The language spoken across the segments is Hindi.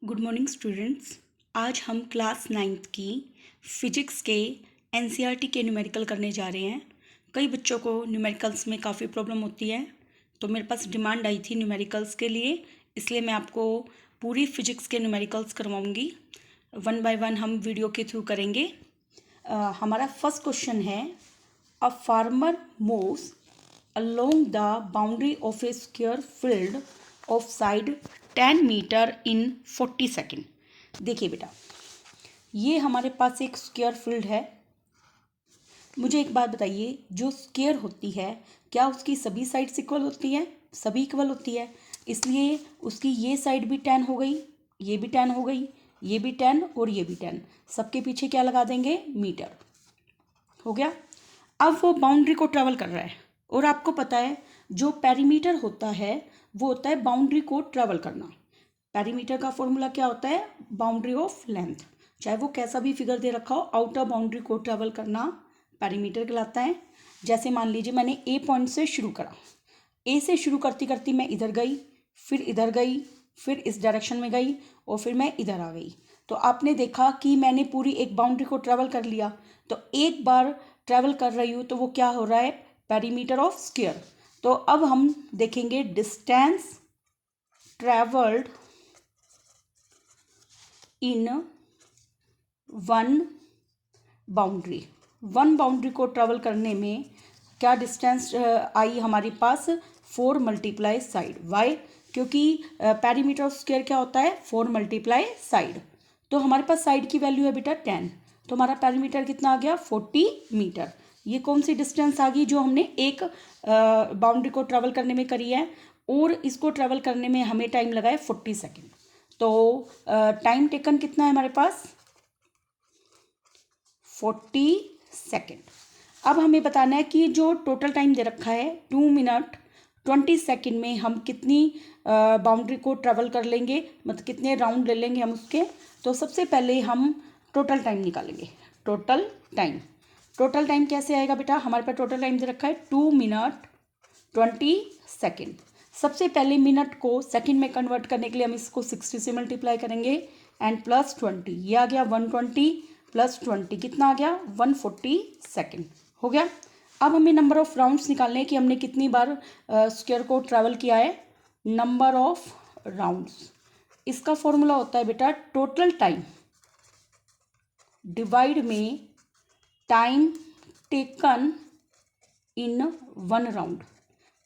Good morning students. आज हम क्लास 9th की फिजिक्स के एनसीईआरटी के न्यूमेरिकल करने जा रहे हैं। कई बच्चों को न्यूमेरिकल्स में काफ़ी प्रॉब्लम होती है, तो मेरे पास डिमांड आई थी न्यूमेरिकल्स के लिए, इसलिए मैं आपको पूरी फिजिक्स के न्यूमेरिकल्स करवाऊंगी। वन बाय वन हम वीडियो के थ्रू करेंगे। हमारा फर्स्ट क्वेश्चन है, a farmer moves along the boundary of a square field of side 10 metre in 40 second. देखिए बेटा, ये हमारे पास एक स्क्वायर फील्ड है। मुझे एक बात बताइए, जो स्क्वायर होती है क्या उसकी सभी साइड्स इक्वल होती हैं? सभी इक्वल होती है, इसलिए उसकी ये साइड भी 10 हो गई, ये भी 10 हो गई, ये भी 10 और ये भी 10। सबके पीछे क्या लगा देंगे? मीटर। हो गया। अब वो बाउंड्री को ट्रेवल कर रहा है, और आपको पता है जो पेरीमीटर होता है वो होता है बाउंड्री को ट्रेवल करना। पेरीमीटर का फॉर्मूला क्या होता है? Boundary of length. चाहे वो कैसा भी फिगर दे रखा हो, आउटर बाउंड्री को ट्रेवल करना पेरीमीटर कहलाता है। जैसे मान लीजिए मैंने ए पॉइंट से शुरू करा, ए से शुरू करती करती मैं इधर गई, फिर इधर गई, फिर इस डायरेक्शन में गई, और फिर मैं इधर आ गई। तो आपने देखा कि मैंने पूरी एक बाउंड्री को ट्रेवल कर लिया। तो एक बार ट्रेवल कर रही हूँ तो वो क्या हो रहा है? Perimeter of square. तो अब हम देखेंगे distance travelled in one boundary. One boundary को ट्रेवल करने में क्या डिस्टेंस आई हमारे पास? 4 मल्टीप्लाई साइड। वाई? क्योंकि पेरीमीटर ऑफ स्क्वायर क्या होता है? 4 मल्टीप्लाई साइड। तो हमारे पास साइड की वैल्यू है बेटा 10, तो हमारा पेरीमीटर कितना आ गया? 40 मीटर। ये कौन सी डिस्टेंस आ गई जो हमने एक बाउंड्री को ट्रेवल करने में करी है, और इसको ट्रेवल करने में हमें टाइम लगा है 40 सेकेंड। तो टाइम टेकन कितना है हमारे पास? 40 सेकेंड। अब हमें बताना है कि जो टोटल टाइम दे रखा है 2 मिनट 20 सेकेंड में हम कितनी बाउंड्री को ट्रेवल कर लेंगे, मतलब कितने राउंड ले लेंगे हम उसके। तो सबसे पहले हम टोटल टाइम निकालेंगे। टोटल टाइम कैसे आएगा बेटा? हमारे पास टोटल टाइम दे रखा है 2 मिनट 20 सेकेंड। सबसे पहले मिनट को सेकंड में कन्वर्ट करने के लिए हम इसको 60 से मल्टीप्लाई करेंगे, एंड प्लस 20, ये आ गया 120 प्लस 20 कितना आ गया? 140 सेकेंड। हो गया। अब हमें नंबर ऑफ राउंड्स निकालने हैं कि हमने कितनी बार स्क्वायर को ट्रेवल किया है। नंबर ऑफ राउंड्स, इसका फॉर्मूला होता है बेटा टोटल टाइम डिवाइड में time taken in one round.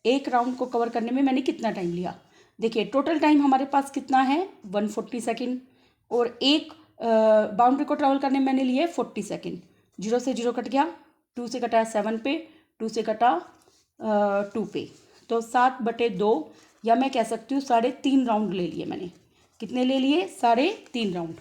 एक राउंड को कवर करने में मैंने कितना टाइम लिया। देखिए टोटल टाइम हमारे पास कितना है? 140 सेकेंड, और एक बाउंड्री को ट्रेवल करने में मैंने लिए 40 सेकेंड। 0 से 0 कट गया, 2 से कटा 7 पे, 2 से कटा 2 पे, तो 7/2, या मैं कह सकती हूँ 3.5 राउंड ले लिए मैंने। कितने ले लिए? 3.5 राउंड।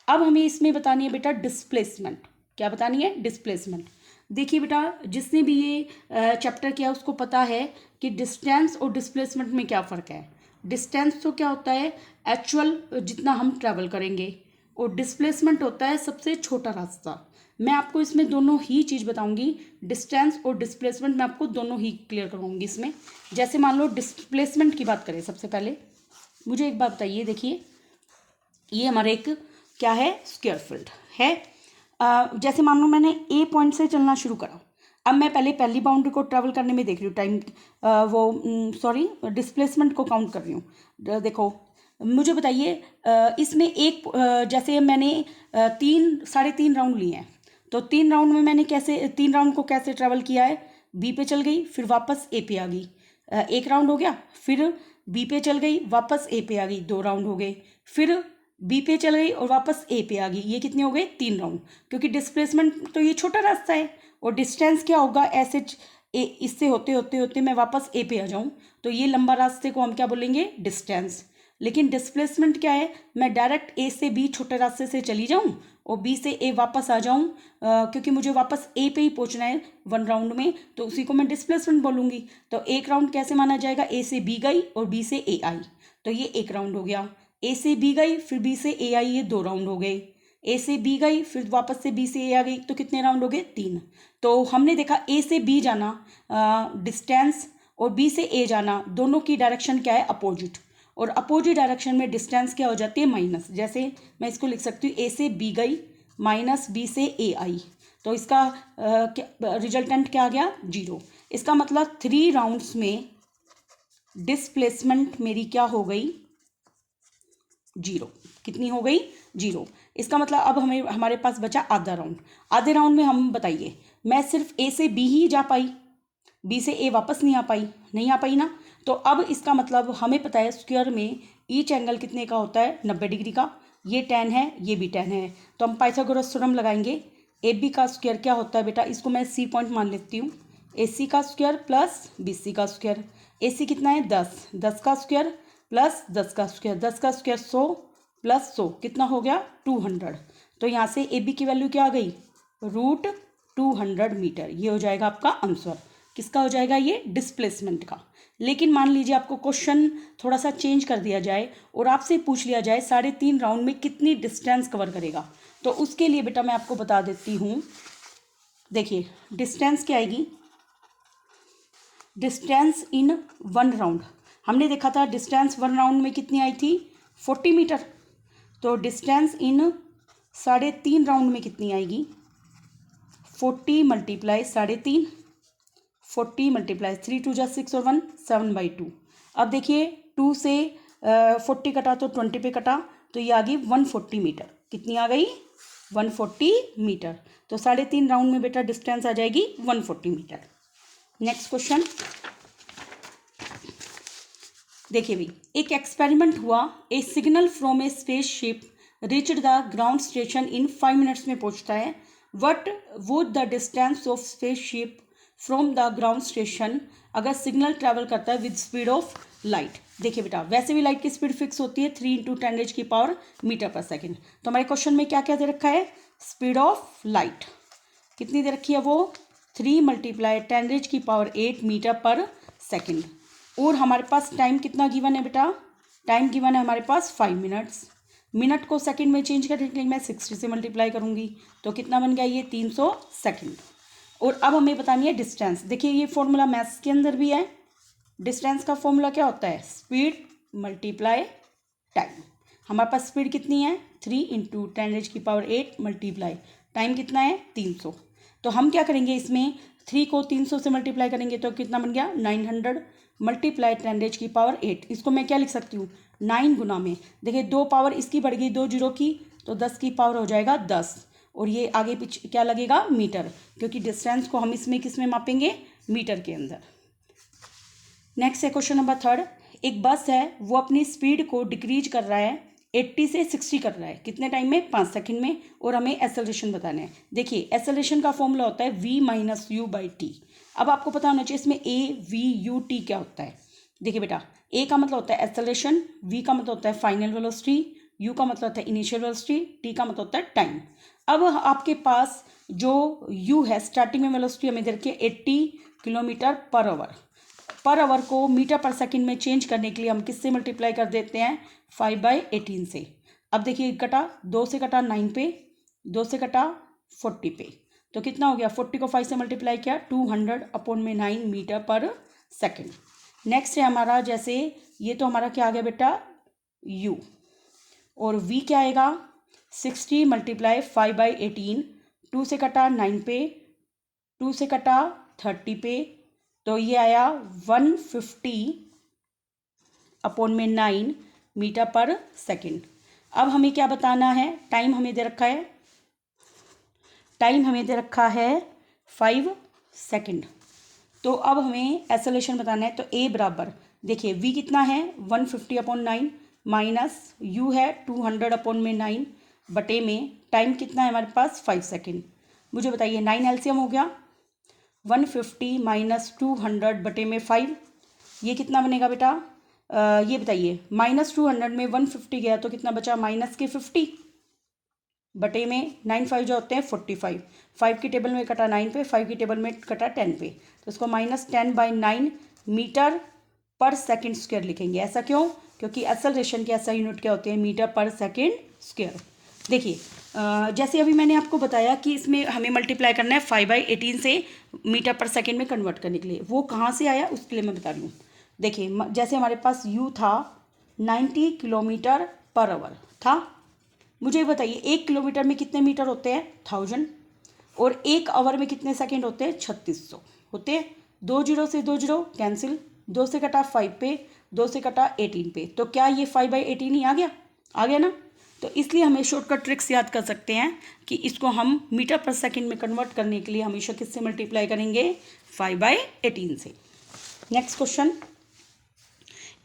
अब हमें इसमें बतानी है बेटा डिस्प्लेसमेंट। क्या बतानी है? डिस्प्लेसमेंट। देखिए बेटा, जिसने भी ये चैप्टर किया उसको पता है कि डिस्टेंस और डिस्प्लेसमेंट में क्या फ़र्क है। डिस्टेंस तो क्या होता है? एक्चुअल जितना हम ट्रैवल करेंगे, और डिस्प्लेसमेंट होता है सबसे छोटा रास्ता। मैं आपको इसमें दोनों ही चीज़ बताऊंगी, डिस्टेंस और डिस्प्लेसमेंट मैं आपको दोनों ही क्लियर करवाऊंगी इसमें। जैसे मान लो डिस्प्लेसमेंट की बात करें, सबसे पहले मुझे एक बात बताइए। देखिए ये हमारा एक क्या है? स्क्वायर फील्ड है। जैसे मान लो मैंने ए पॉइंट से चलना शुरू करा। अब मैं पहली बाउंड्री को ट्रेवल करने में देख रही हूँ टाइम, डिस्प्लेसमेंट को काउंट कर रही हूँ। देखो मुझे बताइए, इसमें एक जैसे मैंने 3.5 राउंड लिए हैं, तो 3 राउंड में मैंने कैसे 3 राउंड को कैसे ट्रेवल किया है? बी पे चल गई, फिर वापस ए पे आ गई, एक राउंड हो गया। फिर बी पे चल गई, वापस ए पे आ गई, 2 राउंड हो गए। फिर बी पे चल गई और वापस ए पे आ गई, ये कितने हो गए? 3 राउंड। क्योंकि डिस्प्लेसमेंट तो ये छोटा रास्ता है, और डिस्टेंस क्या होगा? ऐसे इससे होते होते होते मैं वापस ए पे आ जाऊँ, तो ये लंबा रास्ते को हम क्या बोलेंगे? डिस्टेंस। लेकिन डिस्प्लेसमेंट क्या है? मैं डायरेक्ट ए से बी छोटे रास्ते से चली जाऊँ और बी से ए वापस आ जाऊँ, क्योंकि मुझे वापस ए पे ही पहुँचना है 1 राउंड में, तो उसी को मैं डिस्प्लेसमेंट बोलूँगी। तो एक राउंड कैसे माना जाएगा? ए से बी गई और बी से ए आई, तो ये 1 राउंड हो गया। ए से बी गई, फिर बी से ए आई, ये 2 राउंड हो गए। ए से बी गई, फिर वापस से बी से ए आ गई, तो कितने राउंड हो गए? 3। तो हमने देखा ए से बी जाना डिस्टेंस, और बी से ए जाना, दोनों की डायरेक्शन क्या है? अपोजिट। और अपोजिट डायरेक्शन में डिस्टेंस क्या हो जाती है माइनस। जैसे मैं इसको लिख सकती हूँ ए से बी गई माइनस बी से ए आई, तो इसका रिजल्टेंट क्या आ गया 0। इसका मतलब 3 राउंड्स में डिस्प्लेसमेंट मेरी क्या हो गई 0। कितनी हो गई 0। इसका मतलब अब हमारे पास बचा आधा राउंड। आधे राउंड में हम बताइए, मैं सिर्फ ए से बी ही जा पाई, बी से ए वापस नहीं आ पाई ना। तो अब इसका मतलब हमें पता है स्क्वायर में ईच एंगल कितने का होता है 90 डिग्री का। ये 10 है, ये भी 10 है, तो हम पाइथागोरस थ्योरम लगाएंगे। ए बी का स्क्वायर क्या होता है बेटा, इसको मैं सी पॉइंट मान लेती हूँ। ए सी का स्क्वायर प्लस बी सी का स्क्वायर। ए सी कितना है 10, 10 का स्क्वायर प्लस 10 का स्क्वायर, 10 का स्क्वायर 100 प्लस 100 कितना हो गया 200। तो यहाँ से ए बी की वैल्यू क्या आ गई √200 मीटर। ये हो जाएगा आपका आंसर। किसका हो जाएगा ये डिस्प्लेसमेंट का। लेकिन मान लीजिए आपको क्वेश्चन थोड़ा सा चेंज कर दिया जाए और आपसे पूछ लिया जाए 3.5 राउंड में कितनी डिस्टेंस कवर करेगा, तो उसके लिए बेटा मैं आपको बता देती हूँ। देखिए डिस्टेंस क्या आएगी, डिस्टेंस इन 1 राउंड। हमने देखा था डिस्टेंस 1 राउंड में कितनी आई थी 40 मीटर। तो डिस्टेंस इन 3.5 राउंड में कितनी आएगी 40 मल्टीप्लाई 3.5, 40 मल्टीप्लाई 3 2 जा 6 और 1 7/2। अब देखिए 2 से 40 कटा तो 20 पे कटा, तो ये आ गई 140 मीटर। कितनी आ गई 140 मीटर। तो 3.5 राउंड में बेटा डिस्टेंस आ जाएगी 140 मीटर। नेक्स्ट क्वेश्चन देखिए भी, एक एक्सपेरिमेंट हुआ। A signal from a spaceship reached the ground station in 5 minutes में पहुंचता है। What would the distance of spaceship from the ground station अगर सिग्नल ट्रैवल करता है विद स्पीड ऑफ लाइट। देखिए बेटा वैसे भी लाइट की स्पीड फिक्स होती है 3 × 10⁻⁴ मीटर पर सेकेंड। तो हमारे क्वेश्चन में क्या क्या दे रखा है, स्पीड ऑफ लाइट कितनी दे रखी है वो 3 × 10⁸ मीटर पर सेकेंड। और हमारे पास टाइम कितना गिवन है बेटा, टाइम गिवन है हमारे पास 5 मिनट्स। मिनट को सेकंड में चेंज करने के लिए मैं 60 से मल्टीप्लाई करूंगी, तो कितना बन गया ये 300 सेकंड। और अब हमें बतानी है डिस्टेंस। देखिए ये फॉर्मूला मैथ्स के अंदर भी है। डिस्टेंस का फॉर्मूला क्या होता है, स्पीड मल्टीप्लाई टाइम। हमारे पास स्पीड कितनी है 3 × 10⁸ मल्टीप्लाई टाइम कितना है 300। तो हम क्या करेंगे, इसमें 3 को 300 से मल्टीप्लाई करेंगे तो कितना बन गया 900 मल्टीप्लाई 10⁸। इसको मैं क्या लिख सकती हूँ 9 गुना में। देखिए 2 पावर इसकी बढ़ गई 2 जीरो की, तो 10 की पावर हो जाएगा 10। और ये आगे पीछे क्या लगेगा मीटर, क्योंकि डिस्टेंस को हम इसमें किस में मापेंगे मीटर के अंदर। नेक्स्ट है क्वेश्चन नंबर 3। एक बस है वो अपनी स्पीड को डिक्रीज कर रहा है 80 से 60 कर रहा है। कितने टाइम में 5 सेकंड में। और हमें एक्सेलरेशन बताना है। देखिए एक्सेलरेशन का फॉर्मूला होता है v-u/t। अब आपको पता होना चाहिए इसमें a-v-u-t क्या होता है। देखिए बेटा a का मतलब होता है एक्सेलरेशन, v का मतलब होता है फाइनल वेलोसिटी, u का मतलब होता है इनिशियल वेलोसिटी, t का मतलब होता है टाइम। अब आपके पास जो u है स्टार्टिंग में वेलोसिटी हमें दे रखी है 80 km/h। पर आवर को मीटर पर सेकंड में चेंज करने के लिए हम किससे मल्टीप्लाई कर देते हैं 5/18 से। अब देखिए कटा 2 से कटा 9 पे, 2 से कटा 40 पे, तो कितना हो गया 40 को 5 से मल्टीप्लाई किया 200/9 मीटर पर सेकंड। नेक्स्ट है हमारा, जैसे ये तो हमारा क्या आ गया बेटा u, और v क्या आएगा 60 / 5/18। 2 से कटा 9 पे, 2 से कटा 30 पे, तो ये आया 150/9 मीटर पर सेकंड। अब हमें क्या बताना है, टाइम हमें दे रखा है, टाइम हमें दे रखा है 5 सेकंड। तो अब हमें एक्सेलरेशन बताना है। तो a बराबर देखिए v कितना है 150/9 माइनस u है 200/9 बटे में टाइम कितना है हमारे पास 5 सेकंड। मुझे बताइए 9 एलसीएम हो गया 150 माइनस 200 बटे में 5, ये कितना बनेगा बेटा ये बताइए। -200 में 150 गया तो कितना बचा -50 बटे में 9 5 जो होते हैं 45। 5 की टेबल में कटा 9 पे, 5 की टेबल में कटा 10 पे, तो इसको -10/9 मीटर पर सेकंड स्क्वायर लिखेंगे। ऐसा क्यों, क्योंकि एक्सेलरेशन की ऐसा यूनिट क्या होते हैं मीटर पर सेकंड स्क्वायर। देखिए जैसे अभी मैंने आपको बताया कि इसमें हमें मल्टीप्लाई करना है 5/18 से मीटर पर सेकंड में कन्वर्ट करने के लिए। वो कहाँ से आया उसके लिए मैं बता रही हूँ। देखिए जैसे हमारे पास u था 90 किलोमीटर पर आवर था। मुझे बताइए 1 किलोमीटर में कितने मीटर होते हैं? 1000। और 1 आवर में कितने सेकंड होते हैं? 3600 होते हैं। 2 जीरो से 2 जीरो कैंसिल, 2 से कटा 5 पे, 2 से कटा 18 पे। तो क्या ये 5/18 ही आ गया? आ गया ना। तो इसलिए हमें शॉर्टकट ट्रिक्स याद कर सकते हैं कि इसको हम मीटर पर सेकंड में कन्वर्ट करने के लिए हमेशा किससे मल्टीप्लाई करेंगे? 5/18 से। नेक्स्ट क्वेश्चन,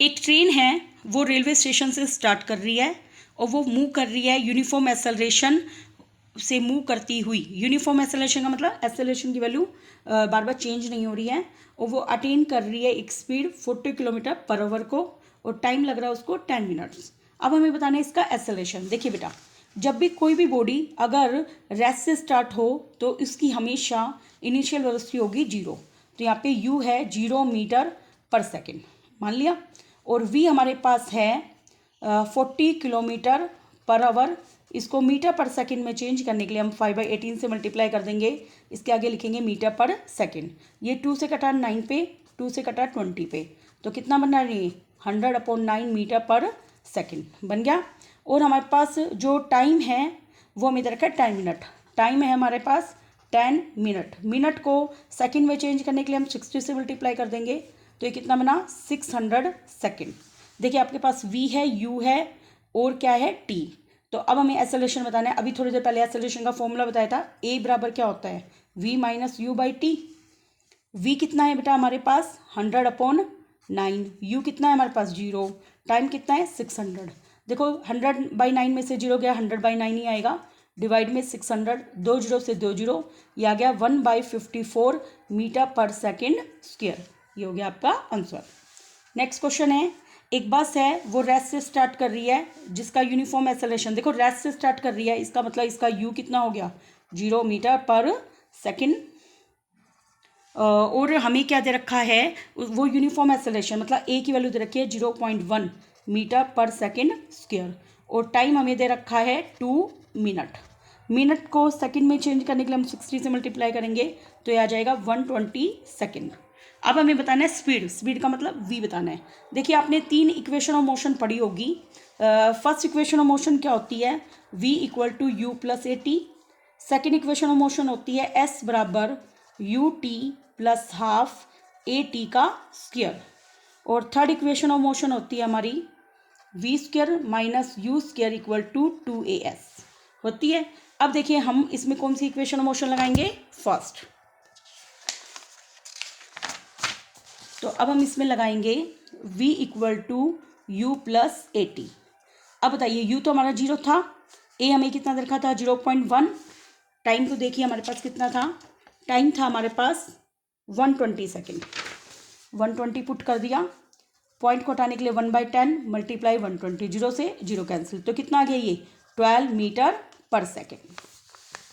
एक ट्रेन है वो रेलवे स्टेशन से स्टार्ट कर रही है और वो मूव कर रही है यूनिफॉर्म एक्सेलरेशन से मूव करती हुई। यूनिफॉर्म एक्सेलरेशन का मतलब एक्सेलरेशन की वैल्यू बार बार चेंज नहीं हो रही है, और वो अटेन कर रही है एक स्पीड 40 किलोमीटर पर आवर को, और टाइम लग रहा है उसको 10 मिनट्स। अब हमें बताना है इसका एक्सेलरेशन। देखिए बेटा, जब भी कोई भी बॉडी अगर रेस्ट से स्टार्ट हो तो इसकी हमेशा इनिशियल वेलोसिटी होगी 0। तो यहाँ पे u है 0 मीटर पर सेकेंड मान लिया, और v हमारे पास है 40 किलोमीटर पर आवर। इसको मीटर पर सेकंड में चेंज करने के लिए हम 5/18 से मल्टीप्लाई कर देंगे। इसके आगे लिखेंगे मीटर पर सेकंड। ये 2 से कटा 9 पे, 2 से कटा 20 पे, तो कितना बनना है? 100/9 मीटर पर सेकंड बन गया। और हमारे पास जो टाइम है वो हमें दे रखा है 10 मिनट। टाइम है हमारे पास 10 मिनट। मिनट को सेकंड में चेंज करने के लिए हम 60 से मल्टीप्लाई कर देंगे, तो ये कितना बना? 600 सेकंड। देखिए आपके पास v है, u है और क्या है? t। तो अब हमें एक्सेलरेशन बताना है। अभी थोड़ी देर पहले एक्सेलरेशन का फॉर्मूला बताया था, a बराबर क्या होता है? v minus you by T. v कितना है बेटा हमारे पास? 100/9। u कितना है हमारे पास? 0। टाइम कितना है? 600। देखो 100/9 में से 0 गया, 100/9 ही आएगा। डिवाइड में 600, 2 जीरो से 2 जीरो, ये आ गया 1/54 मीटर पर सेकेंड स्क्वायर। ये हो गया आपका आंसर। नेक्स्ट क्वेश्चन है, एक बस है वो रेस्ट से स्टार्ट कर रही है जिसका यूनिफॉर्म एक्सेलरेशन, देखो रेस्ट से स्टार्ट कर रही है, इसका मतलब इसका u कितना हो गया? 0 मीटर पर सेकेंड। और हमें क्या दे रखा है? वो यूनिफॉर्म एक्सेलरेशन मतलब a की वैल्यू दे रखी है 0.1 मीटर पर सेकेंड स्क्वायर, और टाइम हमें दे रखा है 2 मिनट। मिनट को सेकेंड में चेंज करने के लिए हम 60 से मल्टीप्लाई करेंगे, तो ये आ जाएगा 120 सेकेंड। अब हमें बताना है स्पीड। स्पीड का मतलब v बताना है। देखिए आपने 3 इक्वेशन ऑफ मोशन पढ़ी होगी। फर्स्ट इक्वेशन ऑफ मोशन क्या होती है? v = u + at। Second equation of motion होती है s बराबर ut + हाफ at का स्क्वायर। और थर्ड इक्वेशन ऑफ मोशन होती है हमारी v² - u² = 2as होती है। अब देखिए हम इसमें कौन सी इक्वेशन ऑफ मोशन लगाएंगे? फर्स्ट। तो अब हम इसमें लगाएंगे v = u + at। अब बताइए u तो हमारा 0 था, a हमें कितना दे रखा था? 0.1। टाइम तो देखिए हमारे पास कितना था? टाइम था हमारे पास 120 सेकेंड। 120 पुट कर दिया, पॉइंट को हटाने के लिए 1/10 मल्टीप्लाई 120, 0 से 0 कैंसिल, तो कितना आ गया? ये 12 मीटर पर सेकेंड।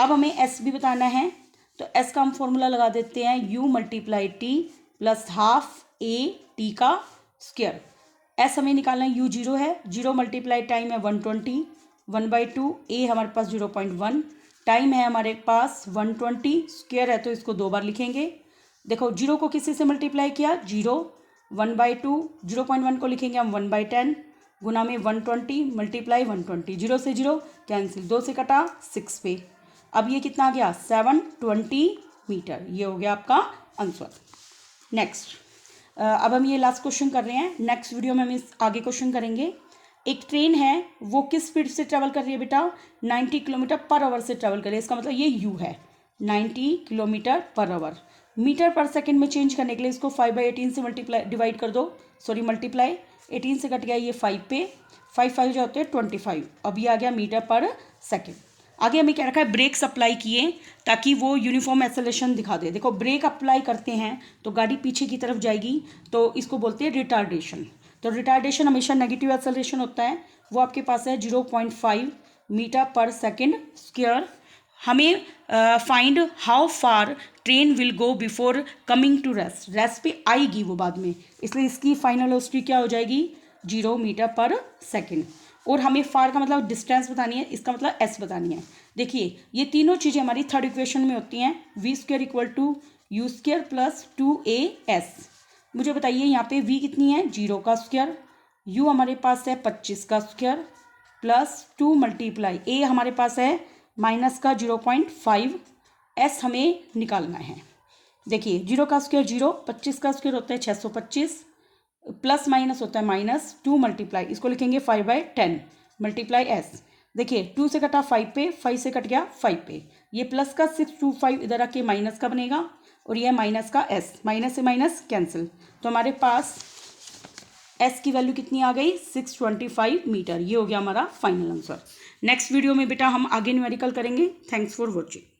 अब हमें s भी बताना है, तो s का हम फॉर्मूला लगा देते हैं u × t + half a t का स्क्वायर। s हमें निकालना है, u 0 है, 0 मल्टीप्लाई टाइम है 120, 1/2 a हमारे पास 0.1, टाइम है हमारे पास 120, स्क्वायर है तो इसको 2 बार लिखेंगे। देखो 0 को किसी से मल्टीप्लाई किया? 0, 1/2, 0.1 को लिखेंगे हम 1/10 गुना में 120 मल्टीप्लाई 120, 0 से 0 कैंसिल, 2 से कटा 6 पे। अब ये कितना आ गया? 720 मीटर। ये हो गया आपका आंसर। नेक्स्ट, अब हम ये लास्ट क्वेश्चन कर रहे हैं। नेक्स्ट वीडियो में हम इस आगे क्वेश्चन करेंगे। एक ट्रेन है वो किस स्पीड से ट्रैवल कर रही है बेटा? 90 किलोमीटर पर आवर से ट्रैवल कर रही है। इसका मतलब ये u है 90 किलोमीटर पर आवर। मीटर पर सेकंड में चेंज करने के लिए इसको 5/18 से मल्टीप्लाई डिवाइड कर दो, सॉरी मल्टीप्लाई। 18 से कट गया ये 5 पे, 5 5 जो होते हैं 25। अब ये आ गया मीटर पर सेकेंड। आगे हमें क्या रखा है? ब्रेक्स अप्लाई किए ताकि वो यूनिफॉर्म एक्सेलरेशन दिखा दे। देखो ब्रेक अप्लाई करते हैं तो गाड़ी पीछे की तरफ जाएगी, तो इसको बोलते हैं रिटार्डेशन। तो रिटार्डेशन हमेशा नेगेटिव एक्सेलरेशन होता है, वो आपके पास है 0.5 मीटर पर सेकेंड स्क्वायर। हमें find how far train will go before coming to rest. Rest पे आएगी वो बाद में, इसलिए इसकी फाइनल वेलोसिटी क्या हो जाएगी? 0 मीटर पर सेकेंड। और हमें फार का मतलब डिस्टेंस बतानी है, इसका मतलब एस बतानी है। देखिए ये तीनों चीज़ें हमारी थर्ड इक्वेशन में होती हैं। v² = u² + 2as। मुझे बताइए यहाँ पे v कितनी है? 0 का स्क्वायर, u हमारे पास है 25 का स्क्वायर प्लस 2 मल्टीप्लाई a हमारे पास है माइनस का 0.5, s हमें निकालना है। देखिए 0 का स्क्वायर 0, 25 का स्क्वायर होता है 625, प्लस माइनस होता है माइनस, 2 मल्टीप्लाई इसको लिखेंगे 5/10 मल्टीप्लाई s। देखिए 2 से कटा 5 पे, 5 से कट गया 5 पे, ये प्लस का 625 इधर आके माइनस का बनेगा और ये माइनस का s, माइनस से माइनस कैंसिल, तो हमारे पास s की वैल्यू कितनी आ गई 625 मीटर। ये हो गया हमारा फाइनल आंसर। नेक्स्ट वीडियो में बेटा हम आगे न्यूमेरिकल करेंगे। Thanks for watching.